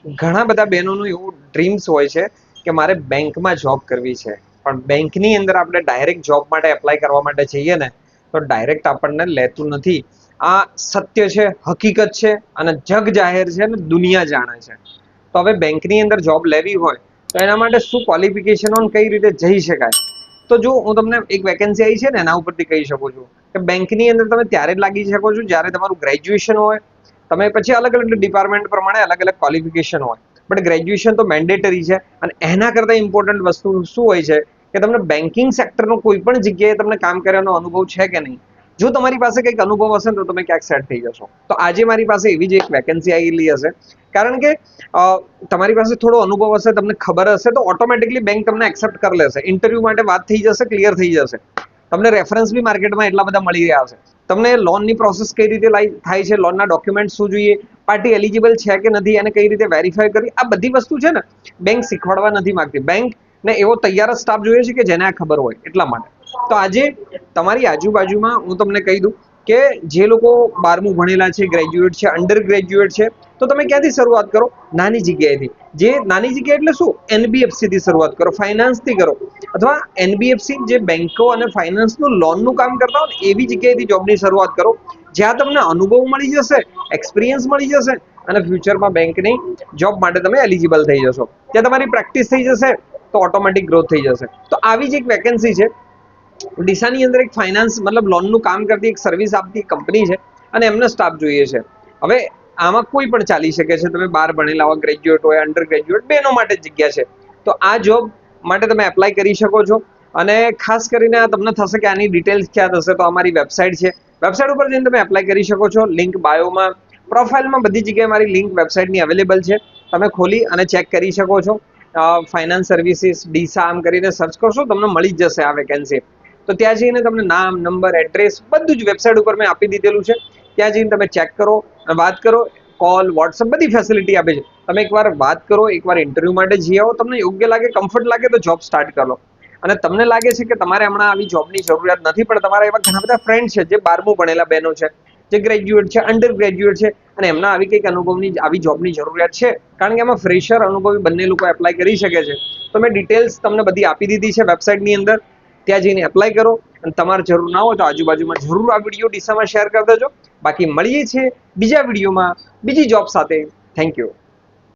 ઘણા બધા બહેનોનું એવું ડ્રીમ્સ હોય છે કે મારે બેંકમાં જોબ કરવી છે, પણ બેંકની અંદર આપણે ડાયરેક્ટ જોબ માટે એપ્લાય કરવા માટે જઈએ ને તો ડાયરેક્ટ આપણને લેતું નથી. આ સત્ય છે, હકીકત છે અને જગ જાહેર છે અને દુનિયા જાણે છે. તો હવે બેંકની અંદર જોબ લેવી હોય તો એના માટે શું ક્વોલિફિકેશન કઈ રીતે જઈ શકાય? તો જો હું તમને એક વેકેન્સી આવી છે ને એના ઉપરથી કહી શકું છું કે બેંકની અંદર તમે ત્યારે જ લાગી શકો છો જ્યારે તમારું ગ્રેજ્યુએશન હોય. તમે પછી અલગ અલગ ડિપાર્ટમેન્ટ પ્રમાણે અલગ અલગ ક્વોલિફિકેશન હોય, બટ ગ્રેજ્યુએશન તો મેન્ડેટરી છે. અને એના કરતાં ઇમ્પોર્ટન્ટ વસ્તુ શું હોય છે કે તમને બેન્કિંગ સેક્ટરનો કોઈ પણ જગ્યાએ તમને કામ કર્યાનો અનુભવ છે કે નહીં. જો તમારી પાસે કંઈક અનુભવ હશે ને તો તમે ક્યાંક સેટ થઈ જશો. તો આજે મારી પાસે એવી જ એક વેકેન્સી આવેલી હશે, કારણ કે તમારી પાસે થોડો અનુભવ હશે, તમને ખબર હશે તો ઓટોમેટિકલી બેંક તમને એક્સેપ્ટ કરી લેશે. ઇન્ટરવ્યૂ માટે વાત થઈ જશે, ક્લિયર થઈ જશે. તમને રેફરન્સ બી માર્કેટમાં એટલા બધા મળી રહ્યા હશે. તમને લોનની પ્રોસેસ કઈ રીતે થાય છે, લોનના ડોક્યુમેન્ટ શું જોઈએ, પાર્ટી એલિજિબલ છે કે નથી, એને કઈ રીતે વેરીફાઈ કરવી, આ બધી વસ્તુ છે ને બેંક શીખવાડવા નથી માંગતી. બેંક ને એવો તૈયાર જ સ્ટાફ જોઈએ છે કે જેને આ ખબર હોય. એટલા માટે તો આજે તમારી આજુબાજુમાં હું તમને કહી દઉં કે જે લોકો 12મું ભણેલા છે, ગ્રેજ્યુએટ છે, અંડર ગ્રેજ્યુએટ છે, તો તમે ક્યાંથી શરૂઆત કરો? નાની જગ્યાએથી. જે નાની જગ્યા એટલે શું? NBFC થી શરૂઆત કરો, ફાઇનાન્સથી કરો, અથવા NBFC જે બેંકો અને ફાઇનાન્સનું લોનનું કામ કરતા હોય ને એવી જગ્યાએથી જોબની શરૂઆત કરો, જ્યાં તમને અનુભવ મળી જશે, એક્સપિરિયન્સ મળી જશે અને ફ્યુચરમાં બેંકની જોબ માટે તમે એલિજિબલ થઈ જશો. ત્યાં તમારી પ્રેક્ટિસ થઈ જશે તો ઓટોમેટિક ગ્રોથ થઈ જશે. તો આવી જ એક વેકેન્સી છે. ડીસાની અંદર એક ફાઇનાન્સ મતલબ લોનનું કામ કરતી એક સર્વિસ આપતી કંપની છે અને એમને સ્ટાફ જોઈએ છે. હવે આમાં કોઈ પણ ચાલી શકે છે. તમે 12 ભણેલા હોય, ગ્રેજ્યુએટ હોય, અંડર ગ્રેજ્યુએટ, બેનો માટે જગ્યા છે. તો આ જોબ માટે તમે એપ્લાય કરી શકો છો. અને ખાસ કરીને આ તમને થશે કે આની ડિટેલ્સ ક્યાં થશે, તો અમારી વેબસાઇટ છે, વેબસાઇટ ઉપર જઈને તમે એપ્લાય કરી શકો છો. લિંક બાયોમાં, પ્રોફાઇલમાં બધી જગ્યાએ મારી લિંક વેબસાઇટની અવેલેબલ છે. તમે ખોલી અને ચેક કરી શકો છો. ફાઇનાન્સ સર્વિસીસ ડીસા આમ કરીને સર્ચ કરશો તમને મળી જ જશે આ વેકેન્સી. તો ત્યાં જઈને તમને નામ, નંબર, એડ્રેસ બધું જ વેબસાઇટ ઉપર મેં આપી દીધેલું છે. ત્યાં જઈને તમે ચેક કરો, વાત કરો, કોલ, વોટ્સઅપ બધી ફેસિલિટી આપે છે. તમે એકવાર વાત કરો, એકવાર ઇન્ટરવ્યૂ માટે જઈ આવો, તમને યોગ્ય લાગે, કમ્ફર્ટ લાગે તો જોબ સ્ટાર્ટ કરો. અને તમને લાગે છે કે તમારે હમણાં આવી જોબની જરૂરિયાત નથી, પણ તમારા એવા ઘણા બધા ફ્રેન્ડ છે જે 12મું ભણેલા બહેનો છે, જે ગ્રેજ્યુએટ છે, અંડર ગ્રેજ્યુએટ છે, અને એમના આવી કંઈક અનુભવની આવી જોબની જરૂરિયાત છે, કારણ કે એમાં ફ્રેશર અનુભવી બંને લોકો એપ્લાય કરી શકે છે. તો મેં ડિટેલ્સ તમને બધી આપી દીધી છે વેબસાઇટની અંદર. ત્યાં જઈને એપ્લાય કરો. અને તમારે જરૂર ના હોય તો આજુબાજુમાં જરૂર આ વિડીયો ડીસામાં શેર કરી દેજો. બાકી મળીએ છીએ બીજા વિડીયોમાં બીજી જોબ સાથે. Thank you.